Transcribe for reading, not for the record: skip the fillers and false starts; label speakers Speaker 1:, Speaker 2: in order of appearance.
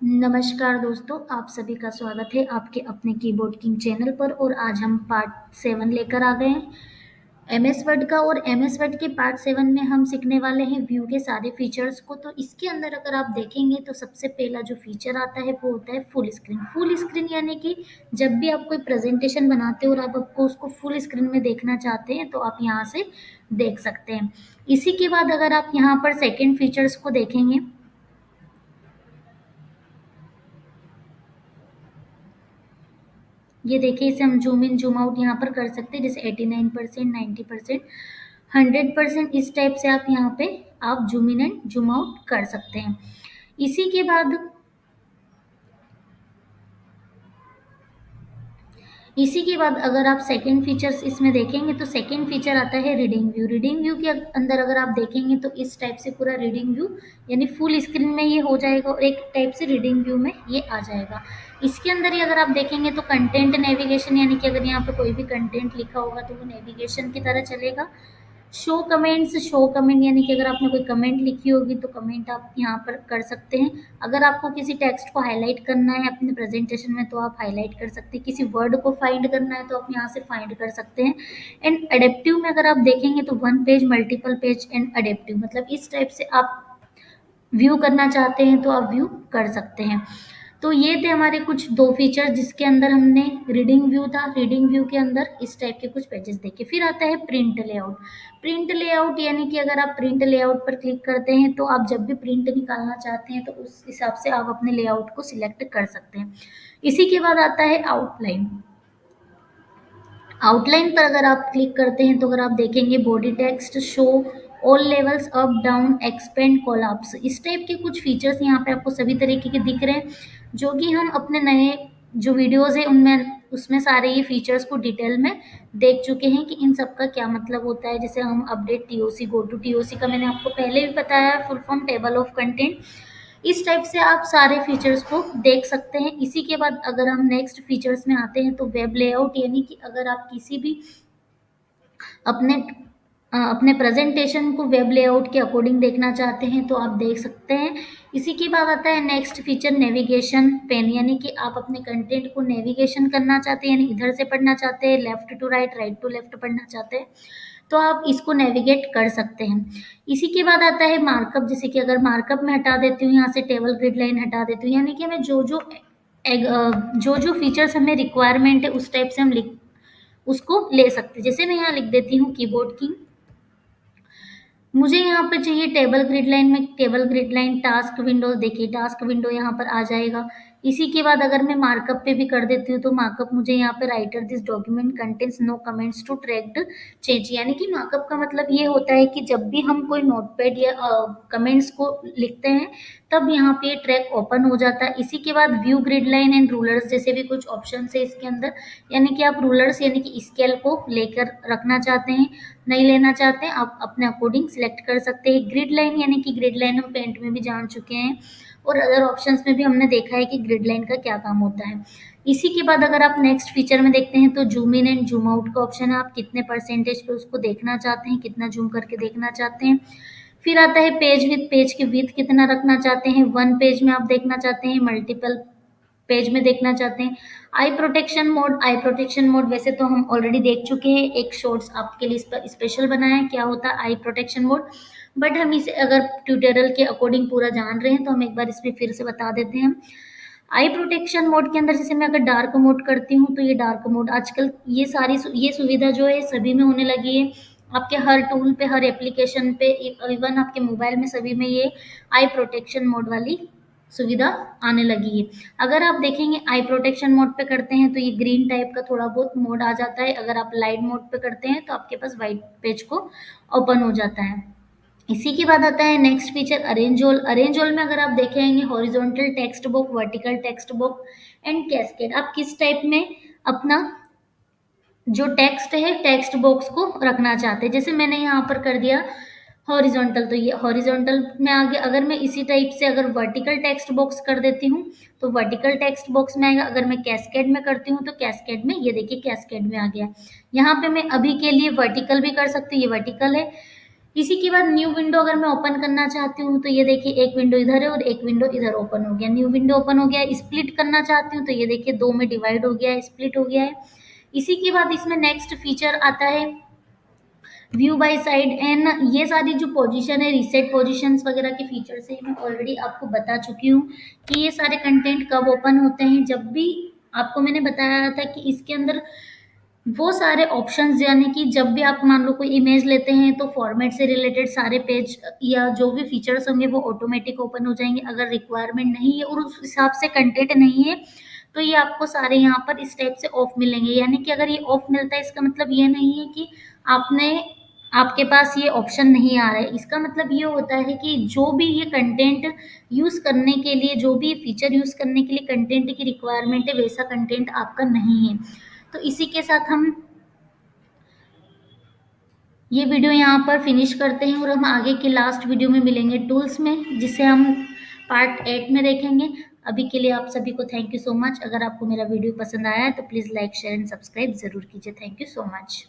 Speaker 1: नमस्कार दोस्तों, आप सभी का स्वागत है आपके अपने कीबोर्ड किंग चैनल पर। और आज हम पार्ट 7 लेकर आ गए हैं एमएस वर्ड का। और एमएस वर्ड के पार्ट 7 में हम सीखने वाले हैं व्यू के सारे फीचर्स को। तो इसके अंदर अगर आप देखेंगे तो सबसे पहला जो फीचर आता है वो होता है फुल स्क्रीन। फुल स्क्रीन यानी कि जब भी आप कोई प्रेजेंटेशन बनाते हो और आप आपको उसको फुल स्क्रीन में देखना चाहते हैं तो आप यहाँ से देख सकते हैं। इसी के बाद अगर आप यहाँ पर सेकेंड फीचर्स को देखेंगे, ये देखिए इसे हम जूम इन जूम आउट यहाँ पर कर सकते हैं, जैसे 89%, 90%, 100%, इस टाइप से आप यहाँ पे आप zoom in and zoom out कर सकते हैं। इसी के बाद अगर आप सेकंड फीचर्स इसमें देखेंगे तो सेकंड फीचर आता है रीडिंग व्यू। रीडिंग व्यू के अंदर अगर आप देखेंगे तो इस टाइप से पूरा रीडिंग व्यू यानी फुल स्क्रीन में ये हो जाएगा और एक टाइप से रीडिंग व्यू में ये आ जाएगा। इसके अंदर ही अगर आप देखेंगे तो कंटेंट नेविगेशन यानी कि अगर यहाँ पे कोई भी कंटेंट लिखा होगा तो वो नेविगेशन की तरह चलेगा। शो कमेंट यानी कि अगर आपने कोई कमेंट लिखी होगी तो कमेंट आप यहाँ पर कर सकते हैं। अगर आपको किसी टेक्स्ट को हाईलाइट करना है अपने प्रेजेंटेशन में तो आप हाईलाइट कर सकते हैं। किसी वर्ड को फाइंड करना है तो आप यहाँ से फाइंड कर सकते हैं। एंड अडेप्टिव में अगर आप देखेंगे तो one page, multiple page and adaptive, मतलब इस टाइप से आप व्यू करना चाहते हैं तो आप व्यू कर सकते हैं। तो ये थे हमारे कुछ दो फीचर जिसके अंदर हमने रीडिंग व्यू था। रीडिंग व्यू के अंदर इस टाइप के कुछ पेजेस देखे। फिर आता है प्रिंट लेआउट। प्रिंट लेआउट यानी कि अगर आप प्रिंट लेआउट पर क्लिक करते हैं तो आप जब भी प्रिंट निकालना चाहते हैं तो उस हिसाब से आप अपने लेआउट को सिलेक्ट कर सकते हैं। इसी के बाद आता है आउटलाइन। आउटलाइन पर अगर आप क्लिक करते हैं तो अगर आप देखेंगे body text, show all levels, up down, expand, collapse, इस टाइप के कुछ फीचर्स यहाँ पे आपको सभी तरीके के दिख रहे हैं जो कि हम अपने नए जो वीडियोस है उनमें उसमें सारे ये फीचर्स को डिटेल में देख चुके हैं कि इन सब का क्या मतलब होता है। जैसे हम update TOC, go to TOC का मैंने आपको पहले भी बताया, full form table of content, इस टाइप से आप सारे फीचर्स को देख सकते हैं। इसी के बाद अगर हम नेक्स्ट फीचर्स में आते हैं तो वेब लेआउट यानी कि अगर आप किसी भी अपने अपने प्रेजेंटेशन को वेब लेआउट के अकॉर्डिंग देखना चाहते हैं तो आप देख सकते हैं। इसी के बाद आता है नेक्स्ट फीचर नेविगेशन पेन, यानी कि आप अपने कंटेंट को नेविगेशन करना चाहते हैं, यानी इधर से पढ़ना चाहते हैं, left to right, right to left पढ़ना चाहते हैं तो आप इसको नेविगेट कर सकते हैं। इसी के बाद आता है मार्कअप। जैसे कि अगर मार्कअप में हटा देती हूँ, यहाँ से टेबल ग्रिड लाइन हटा देती हूँ, यानी कि हमें जो फीचर्स हमें रिक्वायरमेंट है उस टाइप से हम लिख उसको ले सकते हैं। जैसे मैं यहाँ लिख देती हूँ कीबोर्ड की, मुझे यहाँ पे चाहिए टेबल ग्रिड लाइन में table grid line task window, देखिए टास्क विंडो यहाँ पर आ जाएगा। इसी के बाद अगर मैं मार्कअप पे भी कर देती हूँ तो मार्कअप मुझे यहाँ पे writer this document contains no comments to tracked change, यानी कि मार्कअप का मतलब ये होता है कि जब भी हम कोई नोटपैड या कमेंट्स को लिखते हैं तब यहाँ पे ट्रैक ओपन हो जाता है। इसी के बाद view grid line and rulers जैसे भी कुछ ऑप्शन है इसके अंदर, यानी कि आप रूलर्स यानी कि स्केल को लेकर रखना चाहते हैं, नहीं लेना चाहते हैं, आप अपने अकॉर्डिंग सिलेक्ट कर सकते हैं। ग्रिड लाइन यानी कि ग्रिड लाइन हम पेंट में भी जान चुके हैं और अदर ऑप्शंस में भी हमने देखा है कि ग्रिड लाइन का क्या काम होता है। इसी के बाद अगर आप नेक्स्ट फीचर में देखते हैं तो zoom in and zoom out का ऑप्शन है, आप कितने परसेंटेज पे उसको देखना चाहते हैं, कितना जूम करके देखना चाहते हैं। फिर आता है पेज विथ, पेज की विथ कितना रखना चाहते हैं, वन पेज में आप देखना चाहते हैं, मल्टीपल पेज में देखना चाहते हैं। आई प्रोटेक्शन मोड, आई प्रोटेक्शन मोड वैसे तो हम ऑलरेडी देख चुके हैं, एक शॉर्ट्स आपके लिए स्पेशल बनाया है क्या होता है आई प्रोटेक्शन मोड, बट हम इसे अगर ट्यूटोरियल के अकॉर्डिंग पूरा जान रहे हैं तो हम एक बार इसमें फिर से बता देते हैं। आई प्रोटेक्शन मोड के अंदर जैसे मैं अगर डार्क मोड करती हूँ तो ये डार्क मोड आजकल ये सुविधा जो है सभी में होने लगी है, आपके हर टूल पे, हर एप्लीकेशन पे, इवन आपके मोबाइल में सभी में ये आई प्रोटेक्शन मोड वाली सुविधा आने लगी है। अगर आप देखेंगे आई प्रोटेक्शन मोड पे करते हैं तो ये ग्रीन टाइप का थोड़ा बहुत मोड आ जाता है, अगर आप लाइट मोड पे करते हैं तो आपके पास वाइट पेज को ओपन हो जाता है। इसी के बाद आता है next feature arrange all. Arrange all में अगर आप देखेंगे horizontal text box, vertical text box and cascade, आप किस टाइप में अपना जो टेक्स्ट है टेक्स्ट बॉक्स को रखना चाहते हैं। जैसे मैंने यहाँ पर कर दिया हॉरिजॉन्टल, तो ये हॉरिजॉन्टल में आगे अगर मैं इसी टाइप से अगर वर्टिकल टेक्स्ट बॉक्स कर देती हूँ तो वर्टिकल टेक्स्ट बॉक्स में आएगा, अगर मैं कैस्केड में करती हूँ तो कैस्केड में, ये देखिए कैस्केड में आ गया। यहाँ पे मैं अभी के लिए वर्टिकल भी कर सकती हूँ, ये वर्टिकल है, इसी के बाद न्यू विंडो अगर मैं ओपन करना चाहती हूँ तो ये देखिए एक विंडो इधर है और एक विंडो इधर ओपन हो गया। न्यू विंडो ओपन हो गया। स्प्लिट करना चाहती हूँ तो ये देखिए दो में डिवाइड हो गया है, स्प्लिट हो गया है। इसी के बाद इसमें नेक्स्ट फीचर आता है व्यू बाय साइड एंड ये सारी जो पोजीशन है, रीसेट पोजीशंस वगैरह के फीचर्स है, मैं ऑलरेडी आपको बता चुकी हूँ कि ये सारे कंटेंट कब ओपन होते हैं। जब भी आपको मैंने बताया था कि इसके अंदर वो सारे ऑप्शंस, यानी कि जब भी आप मान लो कोई इमेज लेते हैं तो फॉर्मेट से रिलेटेड सारे पेज या जो भी फीचर्स होंगे वो ऑटोमेटिक ओपन हो जाएंगे। अगर रिक्वायरमेंट नहीं है और उस हिसाब से कंटेंट नहीं है तो ये आपको सारे यहाँ पर इस टाइप से ऑफ मिलेंगे। यानी कि अगर ये ऑफ मिलता है इसका मतलब ये नहीं है कि आपने आपके पास ये ऑप्शन नहीं आ रहा है। इसका मतलब ये होता है कि जो भी ये कंटेंट यूज करने के लिए, जो भी फीचर यूज करने के लिए कंटेंट की रिक्वायरमेंट है, वैसा कंटेंट आपका नहीं है। तो इसी के साथ हम ये वीडियो यहाँ पर फिनिश करते हैं और हम आगे के लास्ट वीडियो में मिलेंगे टूल्स में, जिसे हम पार्ट 8 में देखेंगे। अभी के लिए आप सभी को थैंक यू सो मच। अगर आपको मेरा वीडियो पसंद आया है तो please like share and subscribe ज़रूर कीजिए। Thank you so much.